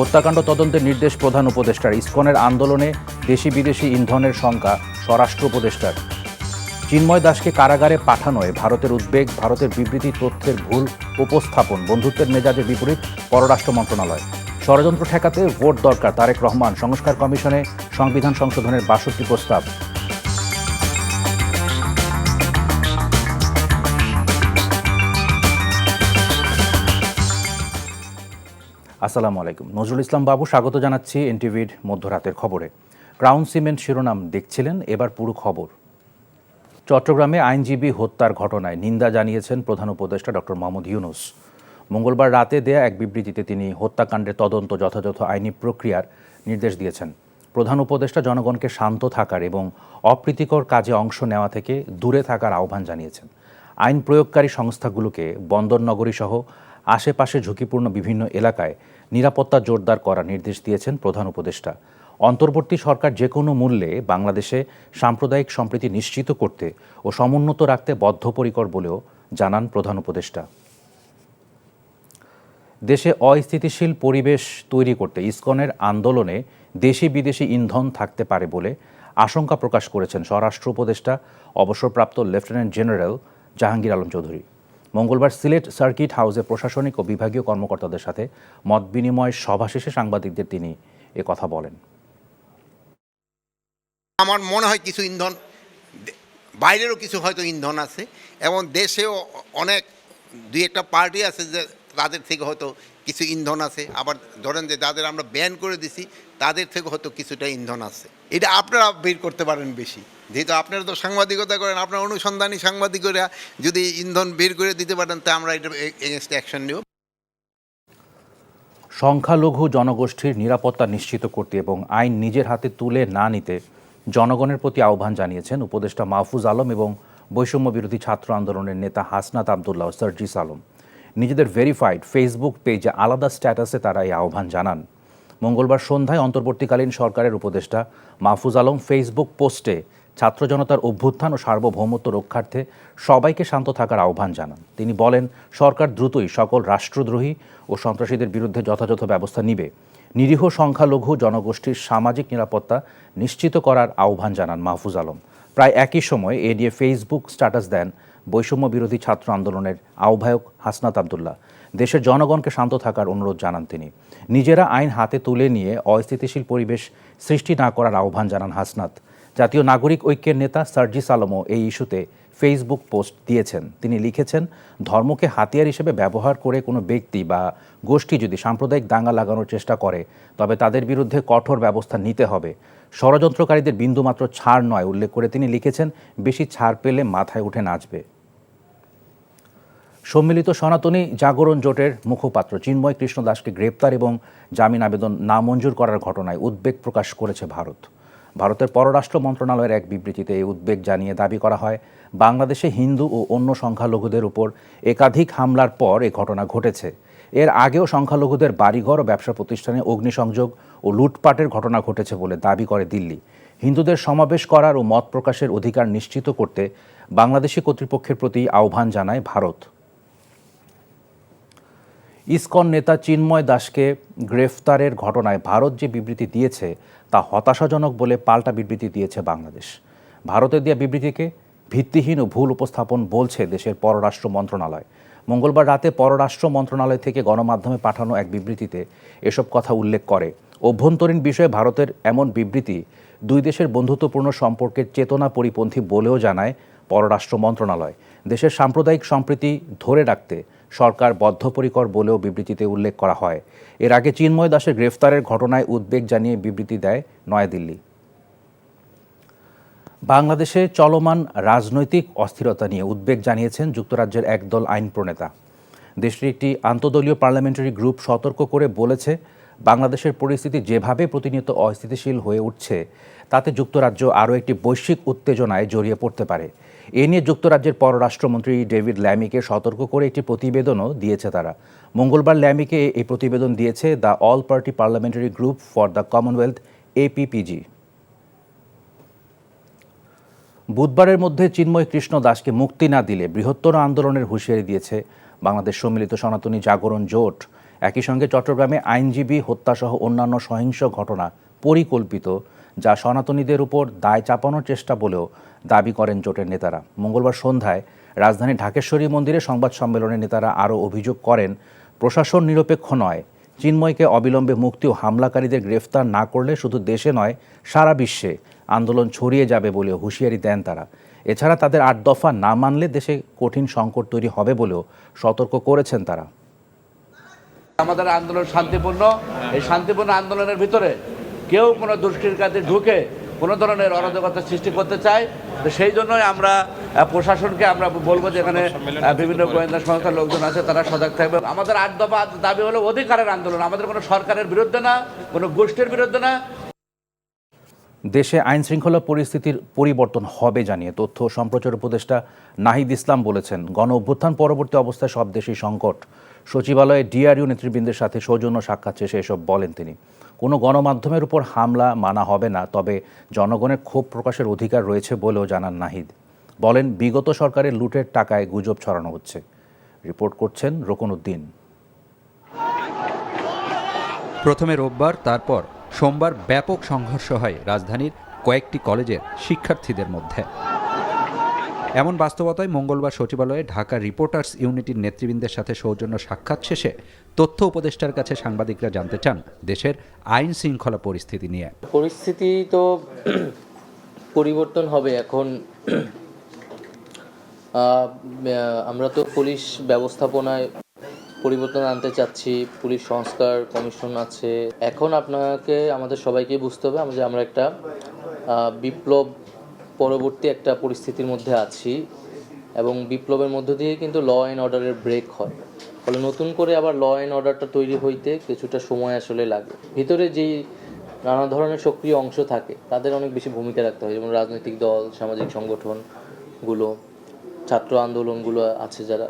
হত্যাকাণ্ড তদন্তের নির্দেশ প্রধান উপদেষ্টার। ইসকনের আন্দোলনে দেশি বিদেশি ইন্ধনের শঙ্কা স্বরাষ্ট্র উপদেষ্টার। চিন্ময় দাসকে কারাগারে পাঠানোয় ভারতের উদ্বেগ, ভারতের বিবৃতি তথ্যের ভুল উপস্থাপন, বন্ধুত্বের মেজাজের বিপরীত পররাষ্ট্র মন্ত্রণালয়। ষড়যন্ত্র ঠেকাতে ভোট দরকার, তারেক রহমান। সংস্কার কমিশনে সংবিধান সংশোধনের ৬২ প্রস্তাব। আসসালামু আলাইকুম। নজরুল ইসলাম বাবু স্বাগত জানাচ্ছি এনটিভির মধ্যরাতের খবরে। ক্রাউন সিমেন্ট শিরোনাম দেখছিলেন, এবার পুরো খবর। চট্টগ্রামে আইনজীবী হত্যার ঘটনায় নিন্দা জানিয়েছেন প্রধান উপদেষ্টা ডক্টর মোহাম্মদ ইউনূস। মঙ্গলবার রাতে দেয়া এক বিবৃতিতে তিনি হত্যাকাণ্ডের তদন্ত যথাযথ আইনি প্রক্রিয়ার নির্দেশ দিয়েছেন। প্রধান উপদেষ্টা জনগণকে শান্ত থাকার এবং অপ্রীতিকর কাজে অংশ নেওয়া থেকে দূরে থাকার আহ্বান জানিয়েছেন। আইন প্রয়োগকারী সংস্থাগুলোকে বন্দরনগরী সহ আশেপাশে ঝুঁকিপূর্ণ বিভিন্ন এলাকায় নিরাপত্তা জোরদার করার নির্দেশ দিয়েছেন প্রধান উপদেষ্টা। অন্তর্বর্তী সরকার যে কোনো মূল্যে বাংলাদেশে সাম্প্রদায়িক সম্প্রীতি নিশ্চিত করতে ও সমুন্নত রাখতে বদ্ধপরিকর বলেও জানান প্রধান উপদেষ্টা। দেশে অস্থিতিশীল পরিবেশ তৈরি করতে ইসকনের আন্দোলনে দেশি বিদেশি ইন্ধন থাকতে পারে বলে আশঙ্কা প্রকাশ করেছেন স্বরাষ্ট্র উপদেষ্টা অবসরপ্রাপ্ত লেফটেন্যান্ট জেনারেল জাহাঙ্গীর আলম চৌধুরী। মঙ্গলবার সিলেট সার্কিট হাউসে প্রশাসনিক ও বিভাগীয় কর্মকর্তাদের সাথে মত বিনিময় সভা শেষে সাংবাদিকদের তিনি কথা বলেন। আমার মনে হয় কিছু ইন্ধন, বাইরেরও কিছু হয়তো ইন্ধন আছে এবং দেশেও অনেক দুই একটা পার্টি আছে যে তাদের থেকে হয়তো কিছু ইন্ধন আছে। আবার ধরেন যে যাদের আমরা ব্যান করে দিছি তাদের থেকে হয়তো কিছুটা ইন্ধন আছে। এটা আপনারা বের করতে পারেন বেশি, যেহেতু আপনারা তো সাংবাদিকতা করেন, আপনার অনুসন্ধানী সাংবাদিকরা যদি ইন্ধন বের করে দিতে পারেন তা আমরা এটা এগেনস্ট অ্যাকশন নেব। সংখ্যালঘু জনগোষ্ঠীর নিরাপত্তা নিশ্চিত করতে এবং আইন নিজের হাতে তুলে না নিতে জনগণের প্রতি আহ্বান জানিয়েছেন উপদেষ্টা মাহফুজ আলম এবং বৈষম্য বিরোধী ছাত্র আন্দোলনের নেতা হাসনাত আবদুল্লাহ সার্জিস আলম। নিজেদের ভেরিফাইড ফেসবুক পেজে আলাদা স্ট্যাটাসে তারা এই আহ্বান জানান। মঙ্গলবার সন্ধ্যায় অন্তর্বর্তীকালীন সরকারের উপদেষ্টা মাহফুজ আলম ফেসবুক পোস্টে ছাত্র জনতার অভ্যুত্থান ও সার্বভৌমত্ব রক্ষার্থে সবাইকে শান্ত থাকার আহ্বান জানান। তিনি বলেন, সরকার দ্রুতই সকল রাষ্ট্রদ্রোহী ও সন্ত্রাসীদের বিরুদ্ধে যথাযথ ব্যবস্থা নিবে। নিরীহ সংখ্যালঘু জনগোষ্ঠীর সামাজিক নিরাপত্তা নিশ্চিত করার আহ্বান জানান মাহফুজ আলম। প্রায় একই সময় এ নিয়ে ফেসবুক স্ট্যাটাস দেন বৈষম্য বিরোধী ছাত্র আন্দোলনের আহ্বায়ক হাসনাত আবদুল্লাহ। দেশের জনগণকে শান্ত থাকার অনুরোধ জানান তিনি। নিজেরা আইন হাতে তুলে নিয়ে অস্থিতিশীল পরিবেশ সৃষ্টি না করার আহ্বান জানান হাসনাত। জাতীয় নাগরিক ঐক্যের নেতা সার্জিস আলমও এই ইস্যুতে ফেসবুক পোস্ট দিয়েছেন। তিনি লিখেছেন, ধর্মকে হাতিয়ার হিসেবে ব্যবহার করে কোনো ব্যক্তি বা গোষ্ঠী যদি সাম্প্রদায়িক দাঙ্গা লাগানোর চেষ্টা করে তবে তাদের বিরুদ্ধে কঠোর ব্যবস্থা নিতে হবে। ষড়যন্ত্রকারীদের বিন্দুমাত্র ছাড় নয় উল্লেখ করে তিনি লিখেছেন, বেশি ছাড় পেলে মাথায় উঠে নাচবে। সম্মিলিত সনাতনী জাগরণ জোটের মুখপাত্র চিন্ময় কৃষ্ণ দাসকে গ্রেপ্তার এবং জামিন আবেদন নামঞ্জুর করার ঘটনায় উদ্বেগ প্রকাশ করেছে ভারত। ভারতের পররাষ্ট্র মন্ত্রণালয়ের এক বিবৃতিতে এই উদ্বেগ জানিয়ে দাবি করা হয়, বাংলাদেশে হিন্দু ও অন্য সংখ্যালঘুদের উপর একাধিক হামলার পর এ ঘটনা ঘটেছে। এর আগেও সংখ্যালঘুদের বাড়িঘর ও ব্যবসা প্রতিষ্ঠানে অগ্নিসংযোগ ও লুটপাটের ঘটনা ঘটেছে বলে দাবি করে দিল্লি। হিন্দুদের সমাবেশ করার ও মত প্রকাশের অধিকার নিশ্চিত করতে বাংলাদেশি কর্তৃপক্ষের প্রতি আহ্বান জানায় ভারত। ইসকন নেতা চিন্ময় দাসকে গ্রেফতারের ঘটনায় ভারত যে বিবৃতি দিয়েছে তা হতাশাজনক বলে পাল্টা বিবৃতি দিয়েছে বাংলাদেশ। ভারতের দেওয়া বিবৃতিকে ভিত্তিহীন ও ভুল উপস্থাপন বলছে দেশের পররাষ্ট্র মন্ত্রণালয়। মঙ্গলবার রাতে পররাষ্ট্র মন্ত্রণালয় থেকে গণমাধ্যমে পাঠানো এক বিবৃতিতে এসব কথা উল্লেখ করে। অভ্যন্তরীণ বিষয়ে ভারতের এমন বিবৃতি দুই দেশের বন্ধুত্বপূর্ণ সম্পর্কের চেতনা পরিপন্থী বলেও জানায় পররাষ্ট্র মন্ত্রণালয়। দেশের সাম্প্রদায়িক সম্প্রীতি ধরে রাখতে সরকার বদ্ধপরিকর বলেও বিবৃতিতে উল্লেখ করা হয়। এর আগে চিন্ময় দাসের গ্রেফতারের ঘটনায় উদ্বেগ জানিয়ে বিবৃতি দেয় নয়াদিল্লি। বাংলাদেশে চলমান রাজনৈতিক অস্থিরতা নিয়ে উদ্বেগ জানিয়েছেন যুক্তরাজ্যের একদল আইন প্রণেতা। দেশটির একটি আন্তঃদলীয় পার্লামেন্টারি গ্রুপ সতর্ক করে বলেছে, বাংলাদেশের পরিস্থিতি যেভাবে প্রতিনিয়ত অস্থিতিশীল হয়ে উঠছে তাতে যুক্তরাজ্য আরও একটি বৈশ্বিক উত্তেজনায় জড়িয়ে পড়তে পারে। এ নিয়ে যুক্তরাজ্যের পররাষ্ট্রমন্ত্রী ডেভিড ল্যামিকে সতর্ক করে একটি প্রতিবেদনও দিয়েছে তারা। মঙ্গলবার ল্যামিকে এই প্রতিবেদন দিয়েছে the all party parliamentary group for the Commonwealth APPG। বুধবারের মধ্যে চিন্ময় কৃষ্ণ দাসকে মুক্তি না দিলে বৃহত্তর আন্দোলনের হুঁশিয়ারি দিয়েছে বাংলাদেশ সম্মিলিত সনাতনী জাগরণ জোট। একই সঙ্গে চট্টগ্রামে আইনজীবী হত্যাসহ অন্যান্য সহিংস ঘটনা পরিকল্পিত, যা সনাতনীদের উপর দায় চাপানোর চেষ্টা বলেও দাবি করেন জোটের নেতারা। মঙ্গলবার সন্ধ্যায় রাজধানীর ঢাকেশ্বরী মন্দিরে সংবাদ সম্মেলনে নেতারা আরও অভিযোগ করেন, প্রশাসন নিরপেক্ষ নয়, চিন্ময়কে অবিলম্বে মুক্তি ও হামলাকারীদের গ্রেফতার না করলে শুধু দেশে নয় সারা বিশ্বে আন্দোলন ছড়িয়ে যাবে বলে হুঁশিয়ারি দেন তারা। এছাড়া তাদের ৮ দফা না মানলে দেশে কঠিন সংকট তৈরি হবে বলেও সতর্ক করেছেন তারা। আমাদের আন্দোলন শান্তিপূর্ণ, এই শান্তিপূর্ণ আন্দোলনের ভিতরে কেউ কোনো দুষ্কৃতির কাজে ঢুকে কোনো ধরনের অরাজকতা সৃষ্টি করতে চায়, তো সেই জন্যই আমরা প্রশাসনকে আমরা বলবো যে এখানে বিভিন্ন গোয়েন্দা সংস্থার লোকজন আছে, তারা সজাগ থাকবে। আমাদের ৮ দফা দাবি হলো অধিকারের আন্দোলন, আমাদের কোনো সরকারের বিরুদ্ধে না, কোনো গোষ্ঠীর বিরুদ্ধে না। দেশে আইন শৃঙ্খলা পরিস্থিতির পরিবর্তন হবে জানিয়ে তথ্য ও সম্প্রচার উপদেষ্টা নাহিদ ইসলাম বলেছেন, গণ অভ্যুত্থান পরবর্তী অবস্থায় সব দেশেই সংকট। সচিবালয়ে ডিআরইউ নেতৃবৃন্দের সাথে সৌজন্য সাক্ষাৎ শেষে এসব বলেন তিনি। কোনো গণমাধ্যমের উপর হামলা মানা হবে না, তবে জনগণের ক্ষোভ প্রকাশের অধিকার রয়েছে বলেও জানান নাহিদ। বলেন, বিগত সরকারের লুটের টাকায় গুজব ছড়ানো হচ্ছে। রিপোর্ট করছেন রোকনউদ্দিন। প্রথমে রোববার, তারপর সোমবার ব্যাপক সংঘর্ষ হয় রাজধানীর কয়েকটি কলেজের শিক্ষার্থীদের মধ্যে। এমন বাস্তবতায় মঙ্গলবার সচিবালয়ে ঢাকা রিপোর্টার্স ইউনিটির নেতৃবৃন্দের সাথে সৌজন্য সাক্ষাৎ শেষে তথ্য উপদেষ্টার কাছে সাংবাদিকরা জানতে চান দেশের আইন শৃঙ্খলা পরিস্থিতি নিয়ে। পরিস্থিতি তো পরিবর্তন হবে। এখন আমরা তো পুলিশ ব্যবস্থাপনায় পরিবর্তন আনতে চাচ্ছি, পুলিশ সংস্কার কমিশন আছে। এখন আপনাকে আমাদের সবাইকে বুঝতে হবে যে আমরা একটা বিপ্লব পরবর্তী একটা পরিস্থিতির মধ্যে আছি, এবং বিপ্লবের মধ্য দিয়ে কিন্তু ল অ্যান্ড অর্ডারের ব্রেক হয়। ফলে নতুন করে আবার ল অ্যান্ড অর্ডারটা তৈরি হইতে কিছুটা সময় আসলে লাগে। ভিতরে যেই নানা ধরনের সক্রিয় অংশ থাকে তাদের অনেক বেশি ভূমিকা রাখতে হয়, যেমন রাজনৈতিক দল, সামাজিক সংগঠনগুলো, ছাত্র আন্দোলনগুলো আছে যারা।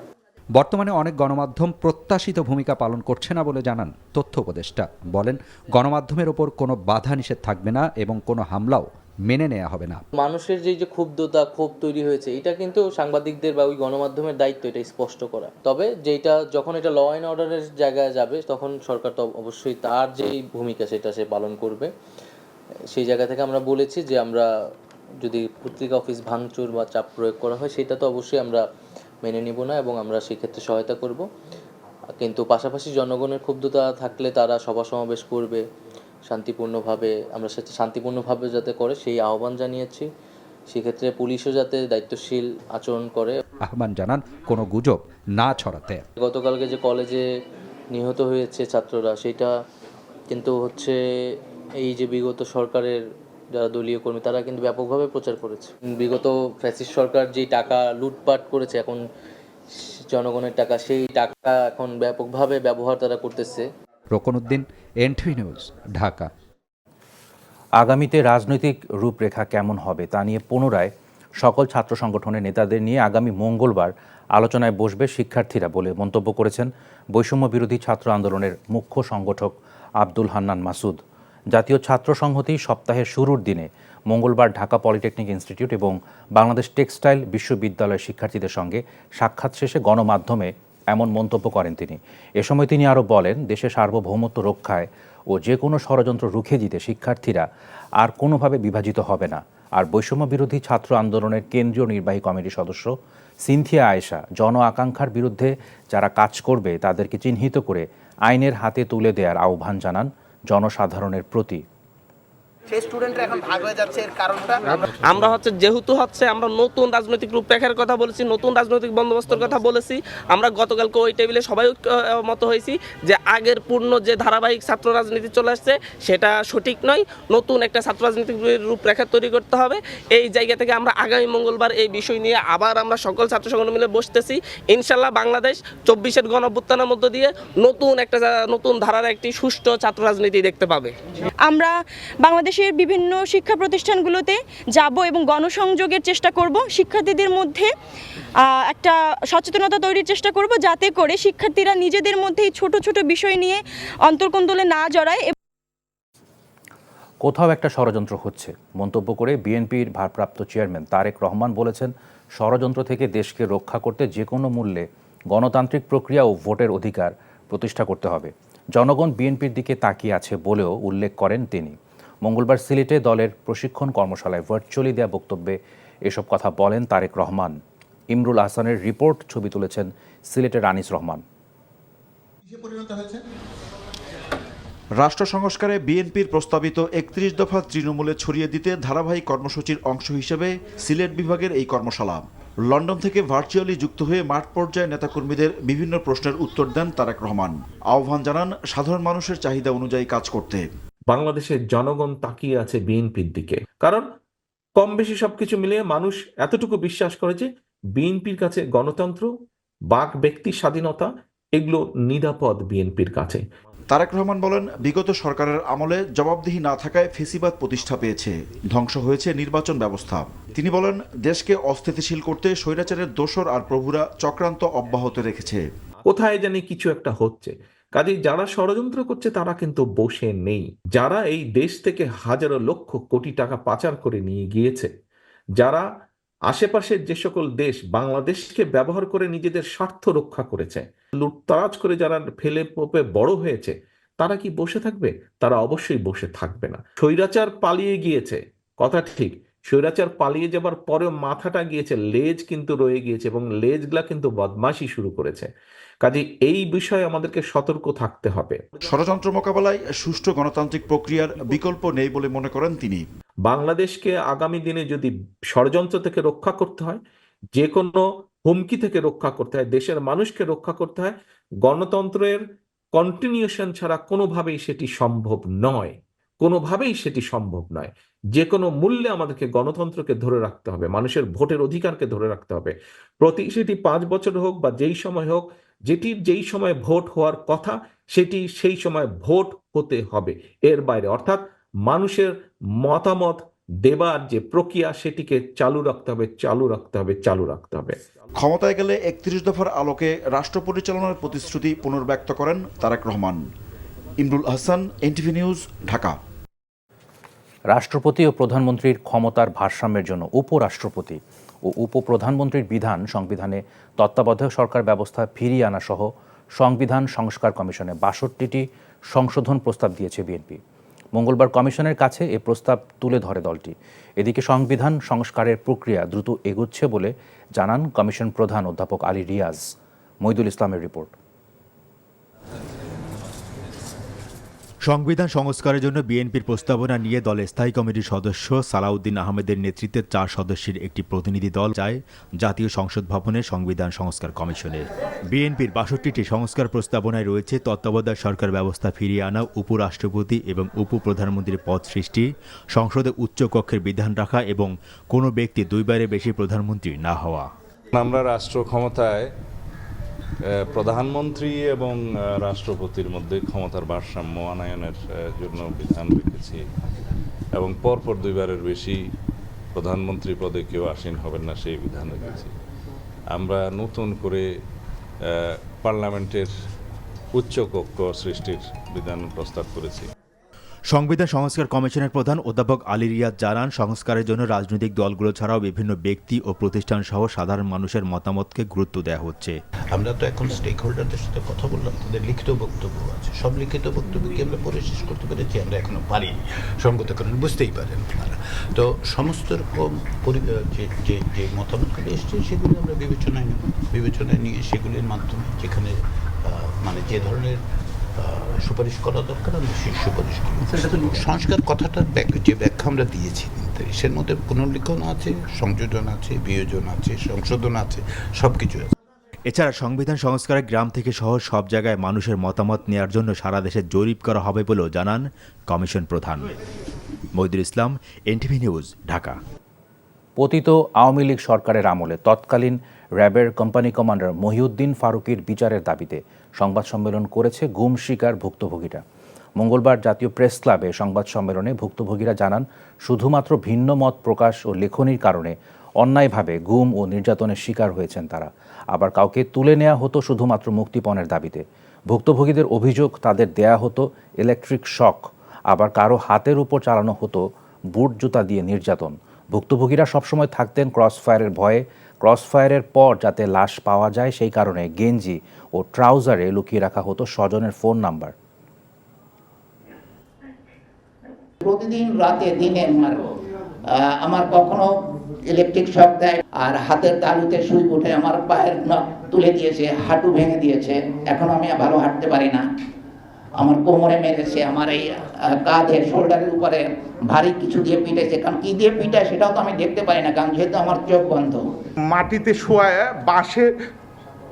বর্তমানে অনেক গণমাধ্যম প্রত্যাশিত ভূমিকা পালন করছে না বলে জানান তথ্য উপদেষ্টা। বলেন, গণমাধ্যমের ওপর কোনো বাধা নিষেধ থাকবে না এবং কোনো হামলাও মেনে নেওয়া হবে না। মানুষের যে ক্ষুব্ধতা, ক্ষোভ তৈরি হয়েছে, এটা কিন্তু সাংবাদিকদের বা ওই গণমাধ্যমের দায়িত্ব এটা স্পষ্ট করা। তবে যেটা যখন এটা ল অ্যান্ড অর্ডারের জায়গায় যাবে তখন সরকার তো অবশ্যই তার যেই ভূমিকা সেটা সে পালন করবে। সেই জায়গা থেকে আমরা বলেছি যে আমরা যদি পত্রিকা অফিস ভাঙচুর বা চাপ প্রয়োগ করা হয় সেটা তো অবশ্যই আমরা মেনে নিব না, এবং আমরা সেক্ষেত্রে সহায়তা করব। কিন্তু পাশাপাশি জনগণের ক্ষুব্ধতা থাকলে তারা সভা সমাবেশ করবে শান্তিপূর্ণভাবে, আমরা সেটা শান্তিপূর্ণভাবে যাতে করে সেই আহ্বান জানিয়েছি। সেক্ষেত্রে পুলিশও যাতে দায়িত্বশীল আচরণ করে আহ্বান জানান কোনো গুজব না ছড়াতে। গতকালকে যে কলেজে নিহত হয়েছে ছাত্ররা, সেটা কিন্তু হচ্ছে এই যে বিগত সরকারের যারা দলীয় কর্মী তারা কিন্তু ব্যাপকভাবে প্রচার করেছে। বিগত ফ্যাসিস্ট সরকার যেই টাকা লুটপাট করেছে, এখন জনগণের টাকা, সেই টাকা এখন ব্যাপকভাবে ব্যবহার তারা করতেছে। Rokonuddin, NTV news, Dhaka. আগামীতে রাজনৈতিক রূপরেখা কেমন হবে তা নিয়ে পুনরায় সকল ছাত্র সংগঠনের নেতাদের নিয়ে আগামী মঙ্গলবার আলোচনায় বসবে শিক্ষার্থীরা বলে মন্তব্য করেছেন বৈষম্য বিরোধী ছাত্র আন্দোলনের মুখ্য সংগঠক আব্দুল হান্নান মাসুদ। জাতীয় ছাত্র সংহতি সপ্তাহের শুরুর দিনে মঙ্গলবার ঢাকা পলিটেকনিক ইনস্টিটিউট এবং বাংলাদেশ টেক্সটাইল বিশ্ববিদ্যালয়ের শিক্ষার্থীদের সঙ্গে সাক্ষাৎ শেষে গণমাধ্যমে এমন মন্তব্য করেন তিনি। এ সময় তিনি আরও বলেন, দেশের সার্বভৌমত্ব রক্ষায় ও যে কোনো ষড়যন্ত্র রুখে দিতে শিক্ষার্থীরা আর কোনোভাবে বিভাজিত হবে না। আর বৈষম্য বিরোধী ছাত্র আন্দোলনের কেন্দ্রীয় নির্বাহী কমিটির সদস্য সিনথিয়া আয়েশা জন আকাঙ্ক্ষার বিরুদ্ধে যারা কাজ করবে তাদেরকে চিহ্নিত করে আইনের হাতে তুলে দেওয়ার আহ্বান জানান জনসাধারণের প্রতি। সেই স্টুডেন্টরা এখন ভাগ হয়ে যাচ্ছে, এর কারণটা আমরা যেহেতু আমরা নতুন রাজনৈতিক রূপরেখার কথা বলেছি, নতুন রাজনৈতিক বন্দোবস্তের কথা বলেছি। আমরা গতকালকে ওই টেবিলে সবাই মত হয়েছি যে আগের পূর্ণ যে ধারাবাহিক ছাত্র রাজনীতি চলে আসছে সেটা সঠিক নয়, নতুন একটা ছাত্র রাজনীতিক রূপরেখা তৈরি করতে হবে। এই জায়গা থেকে আমরা আগামী মঙ্গলবার এই বিষয় নিয়ে আবার আমরা সকল ছাত্র সংগঠন মিলে বসতেছি। ইনশাল্লাহ বাংলাদেশ 24-এর গণঅভ্যুত্থানের মধ্য দিয়ে নতুন ধারার একটি সুষ্ঠু ছাত্র রাজনীতি দেখতে পাবে। আমরা বাংলাদেশের বিভিন্ন শিক্ষা প্রতিষ্ঠানগুলোতে যাব এবং গণসংযোগের চেষ্টা করব, শিক্ষার্থীদের মধ্যে একটা সচেতনতা তৈরির চেষ্টা করব, যাতে করে শিক্ষার্থীরা নিজেদের মধ্যেই ছোট ছোট বিষয় নিয়ে অন্তর্কোন্দলে না জড়ায়। কোথাও একটা ষড়যন্ত্র হচ্ছে মন্তব্য করে বিএনপির ভারপ্রাপ্ত চেয়ারম্যান তারেক রহমান বলেছেন, ষড়যন্ত্র থেকে দেশকে রক্ষা করতে যে কোনো মূল্যে গণতান্ত্রিক প্রক্রিয়া ও ভোটের অধিকার প্রতিষ্ঠা করতে হবে। জনগণ বিএনপির দিকে তাকিয়ে আছে বলেও উল্লেখ করেন তিনি। মঙ্গলবার সিলেটে দলের প্রশিক্ষণ কর্মশালায় ভার্চুয়ালি দেয়া বক্তব্যে এসব কথা বলেন তারেক রহমান। ইমরুল আহসানের রিপোর্ট, ছবি তুলেছেন সিলেটের আনিস রহমান। রাষ্ট্র সংস্কারে বিএনপির প্রস্তাবিত ৩১ দফা তৃণমূলে ছড়িয়ে দিতে ধারাবাহিক কর্মসূচির অংশ হিসেবে সিলেট বিভাগের এই কর্মশালা। লন্ডন থেকে ভার্চুয়ালি যুক্ত হয়ে মাঠ পর্যায়ে নেতাকর্মীদের বিভিন্ন প্রশ্নের উত্তর দেন তারেক রহমান। আহ্বান জানান সাধারণ মানুষের চাহিদা অনুযায়ী কাজ করতে। বাংলাদেশের জনগণ তাকিয়ে আছে বিএনপির দিকে, কারণ কম বেশি সবকিছু মিলিয়ে মানুষ এতটুকু বিশ্বাস করে যে বিএনপির কাছে গণতন্ত্র, বাক ব্যক্তি স্বাধীনতা এগুলো নিরাপদ বিএনপির কাছে। তারেক রহমান বলেন, বিগত সরকারের আমলে জবাবদিহি না থাকায় ফেসিবাদ প্রতিষ্ঠা পেয়েছে, ধ্বংস হয়েছে নির্বাচন ব্যবস্থা। তিনি বলেন, দেশকে অস্থিতিশীল করতে স্বৈরাচারের দোসর আর প্রভুরা চক্রান্ত অব্যাহত রেখেছে। কোথায় জানি কিছু একটা হচ্ছে, কাজেই যারা ষড়যন্ত্র করছে তারা কিন্তু বসে নেই। যারা এই দেশ থেকে হাজারো লক্ষ কোটি টাকা পাচার করে নিয়ে গিয়েছে, যারা আশেপাশের যে সকল দেশ বাংলাদেশকে ব্যবহার করে নিজেদের স্বার্থ রক্ষা করেছে, লুটতরাজ করে যারা ফেলে পোপে বড় হয়েছে, তারা কি বসে থাকবে? তারা অবশ্যই বসে থাকবে না। স্বৈরাচার পালিয়ে গিয়েছে, কথা ঠিক, স্বৈরাচার পালিয়ে যাবার পরেও মাথাটা গিয়েছে, লেজ কিন্তু রয়ে গিয়েছে এবং লেজগুলা কিন্তু বদমাশি শুরু করেছে। কাজে এই বিষয়ে আমাদেরকে সতর্ক থাকতে হবে। ষড়যন্ত্র মোকাবেলায় সুষ্ঠু গণতান্ত্রিক প্রক্রিয়ার বিকল্প নেই বলে মনে করেন তিনি। বাংলাদেশকে আগামী দিনে যদি ষড়যন্ত্র থেকে রক্ষা করতে হয়, যে কোনো হুমকি থেকে রক্ষা করতে হয়, দেশের মানুষকে রক্ষা করতে হয়, গণতন্ত্রের কন্টিনিউশন ছাড়া কোনোভাবেই সেটি সম্ভব নয়। কোনোভাবেই সেটি সম্ভব নয়। যে কোনো মূল্যে আমাদেরকে গণতন্ত্রকে ধরে রাখতে হবে, মানুষের ভোটের অধিকারকে ধরে রাখতে হবে। সেটি 5 বছর হোক বা যেই সময় হোক, যেই সময় ভোট হওয়ার কথা সেটি সেই সময় ভোট হতে হবে। এর বাইরে অর্থাৎ মানুষের মতামত দেবার যে প্রক্রিয়া সেটিকে চালু রাখতে হবে। ক্ষমতায় গেলে ৩১ দফার আলোকে রাষ্ট্র পরিচালনার প্রতিশ্রুতি পুনর্ব্যক্ত করেন তারেক রহমান। Imrul Ahsan, NTV news, Dhaka. রাষ্ট্রপতি ও প্রধানমন্ত্রীর ক্ষমতার ভারসাম্যের জন্য উপরাষ্ট্রপতি ও উপপ্রধানমন্ত্রীর বিধান সংবিধানে তত্ত্বাবধায়ক সরকার ব্যবস্থা ফিরিয়ে আনা সহ সংবিধান সংস্কার কমিশনে ৬২টি সংশোধন প্রস্তাব দিয়েছে বিএনপি। মঙ্গলবার কমিশনের কাছে এ প্রস্তাব তুলে ধরে দলটি। এদিকে সংবিধান সংস্কারের প্রক্রিয়া দ্রুত এগোচ্ছে বলে জানান কমিশন প্রধান অধ্যাপক আলী রিয়াজ। মইদুল ইসলামের রিপোর্ট। সংবিধান সংস্কারের জন্য বিএনপির প্রস্তাবনা নিয়ে দলের স্থায়ী কমিটির সদস্য সালাউদ্দিন আহমেদের নেতৃত্বে 4 সদস্যের একটি প্রতিনিধি দল যায় জাতীয় সংসদ ভবনে সংবিধান সংস্কার কমিশনে। বিএনপির ৬২টি সংস্কার প্রস্তাবনায় রয়েছে তত্ত্বাবধায়ক সরকার ব্যবস্থা ফিরিয়ে আনা, উপরাষ্ট্রপতি এবং উপপ্রধানমন্ত্রীর পদ সৃষ্টি, সংসদে উচ্চ কক্ষের বিধান রাখা এবং কোনো ব্যক্তি 2 বারের বেশি প্রধানমন্ত্রী না হওয়া। আমরা রাষ্ট্র ক্ষমতায় প্রধানমন্ত্রী এবং রাষ্ট্রপতির মধ্যে ক্ষমতার ভারসাম্য আনয়নের জন্য বিধান রেখেছি এবং পরপর 2 বারের বেশি প্রধানমন্ত্রী পদে কেউ আসীন হবেন না সেই বিধান রেখেছি। আমরা নতুন করে পার্লামেন্টের উচ্চ কক্ষ সৃষ্টির বিধান প্রস্তাব করেছি। সংবিধান সংস্কার কমিশনের প্রধান অধ্যাপক আলী রিয়াজ জানান, সংস্কারের জন্য রাজনৈতিক দলগুলো ছাড়াও বিভিন্ন ব্যক্তি ও প্রতিষ্ঠান সহ সাধারণ মানুষের মতামতকে গুরুত্ব দেওয়া হচ্ছে। আমরা তো এখন স্টেক হোল্ডারদের সাথে কথা বললাম, তাদের লিখিত বক্তব্য আছে, সব লিখিত বক্তব্য কি আমরা পড়ে শেষ করতে পেরেছি? আমরা এখনো পারিনি, সঙ্গত কারণ বুঝতেই পারেন আপনারা। তো সমস্ত রকম যে মতামতগুলো এসছে সেগুলো আমরা বিবেচনায় নিয়ে সেগুলির মাধ্যমে যেখানে মানে যে ধরনের সুপারিশ করা দরকার আমরা সেই সুপারিশগুলো। সংস্কার কথাটার যে ব্যাখ্যা আমরা দিয়েছি সের মধ্যে পুনর্লিখন আছে, সংযোজন আছে, বিয়োজন আছে, সংশোধন আছে, সব কিছু আছে। এছাড়া সংবিধান সংস্কারে গ্রাম থেকে শহর সব জায়গায় মানুষের মতামত নেওয়ার জন্য সারা দেশে জরিপ করা হবে বলেও জানান কমিশন প্রধান। মইদুল ইসলাম, এনটিভি নিউজ, ঢাকা। পতিত আওয়ামী লীগ সরকারের আমলে তৎকালীন র্যাবের কোম্পানি কমান্ডার মহিউদ্দিন ফারুকীর বিচারের দাবিতে সংবাদ সম্মেলন করেছে গুম শিকার ভুক্তভোগীরা। মঙ্গলবার জাতীয় প্রেস ক্লাবে সংবাদ সম্মেলনে ভুক্তভোগীরা জানান, শুধুমাত্র ভিন্ন মত প্রকাশ ও লেখনির কারণে অন্যায়ভাবে গুম ও নির্যাতনের শিকার হয়েছেন তারা। আবার কাউকে তুলে নেওয়া হতো শুধুমাত্র মুক্তিপণের দাবিতে। ভুক্তভোগীদের অভিযোগ, তাদের দেয়া হতো ইলেকট্রিক শক, আবার কারো হাতের উপর চালানো হতো বুট জুতা দিয়ে নির্যাতন। ভুক্তভোগীরা সবসময় থাকতেন ক্রসফায়ারের ভয়ে, ক্রসফায়ারের পর যাতে লাশ পাওয়া যায় সেই কারণে গেঞ্জি ও ট্রাউজারে লুকিয়ে রাখা হতো স্বজনের ফোন নাম্বার। প্রতিদিন রাতে দিনে আমার কখনো ইলেকট্রিক শক দেয়, আর হাতের তালুতে সুই উঠে আমার পায়ের নখ তুলে দিয়েছে, হাঁটু ভেঙে দিয়েছে, এখন আমি ভালো হাঁটতে পারি না। আমার কোমরে মেরেছে, আমার এই কাঁধে শোল্ডারের উপরে ভারী কিছু দিয়ে পিটেছে, কারণ কি দিয়ে পিটায় সেটাও তো আমি দেখতে পারি না, কারণ যেহেতু আমার চোখ বন্ধ। মাটিতে শোয়ায় বাঁশের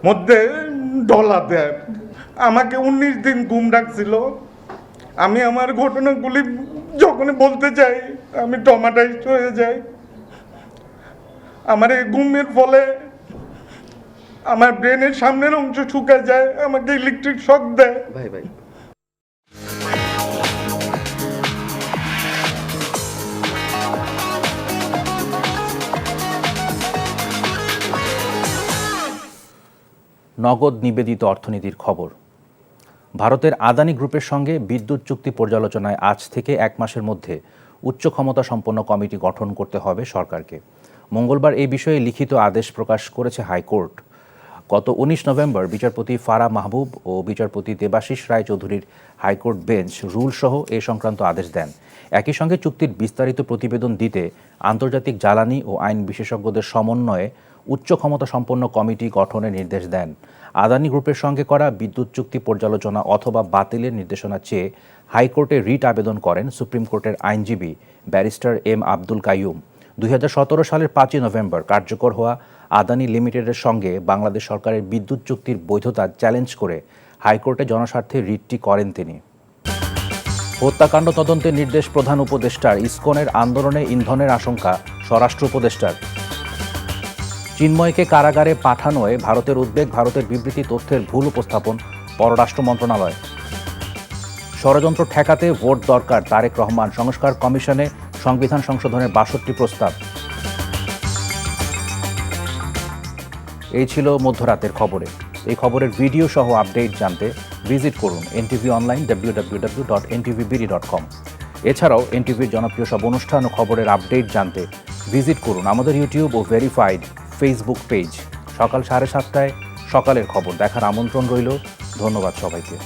মধ্যে ডলা দেয়। আমাকে 19 দিন ঘুম ডাকছিল। আমি আমার ঘটনাগুলি যখনই বলতে চাই আমি ট্রমাটাইজড হয়ে যাই। আমার এই ঘুমের ফলে আমার ব্রেনের সামনের অংশ শুকায় যায়, আমাকে ইলেকট্রিক শক দেয়। ভাই নগদ নিবেদিত অর্থনীতির খবর। ভারতের আদানি গ্রুপের সঙ্গে বিদ্যুৎ চুক্তি পর্যালোচনায় আজ থেকে 1 মাসের মধ্যে উচ্চ ক্ষমতা সম্পন্ন কমিটি গঠন করতে হবে সরকারকে। মঙ্গলবার এই বিষয়ে লিখিত আদেশ প্রকাশ করেছে হাইকোর্ট। গত 19 নভেম্বর বিচারপতি ফারা মাহবুব ও বিচারপতি দেবাশিস রায় চৌধুরীর হাইকোর্ট বেঞ্চ রুলসহ এ সংক্রান্ত আদেশ দেন। একই সঙ্গে চুক্তির বিস্তারিত প্রতিবেদন দিতে আন্তর্জাতিক জ্বালানি ও আইন বিশেষজ্ঞদের সমন্বয়ে উচ্চ ক্ষমতা সম্পন্ন কমিটি গঠনের নির্দেশ দেন। আদানি গ্রুপের সঙ্গে করা বিদ্যুৎ চুক্তি পর্যালোচনা অথবা বাতিলের নির্দেশনা চেয়ে হাইকোর্টে রিট আবেদন করেন সুপ্রিম কোর্টের আইনজীবী ব্যারিস্টার এম আব্দুল কাইয়ুম। 2017 সালের 5 নভেম্বর কার্যকর হওয়া আদানি লিমিটেডের সঙ্গে বাংলাদেশ সরকারের বিদ্যুৎ চুক্তির বৈধতা চ্যালেঞ্জ করে হাইকোর্টে জনস্বার্থে রিটটি করেন তিনি। হত্যাকাণ্ড তদন্তের নির্দেশ প্রধান উপদেষ্টার। ইসকনের আন্দোলনে ইন্ধনের আশঙ্কা স্বরাষ্ট্র উপদেষ্টার। চিন্ময়কে কারাগারে পাঠানোয় ভারতের উদ্বেগ, ভারতের বিবৃতি তথ্যের ভুল উপস্থাপন পররাষ্ট্র মন্ত্রণালয়। ষড়যন্ত্র ঠেকাতে ভোট দরকার, তারেক রহমান। সংস্কার কমিশনে সংবিধান সংশোধনের 62 প্রস্তাব। এই ছিল মধ্যরাতের খবরে। এই খবরের ভিডিও সহ আপডেট জানতে ভিজিট করুন এনটিভি অনলাইন www.ntvbd.com। এছাড়াও এনটিভির জনপ্রিয় সব অনুষ্ঠান ও খবরের আপডেট জানতে ভিজিট করুন আমাদের ইউটিউব ও ভেরিফাইড ফেসবুক পেজ। সকাল 7:30টায় সকালের খবর দেখার আমন্ত্রণ রইল। ধন্যবাদ সবাইকে।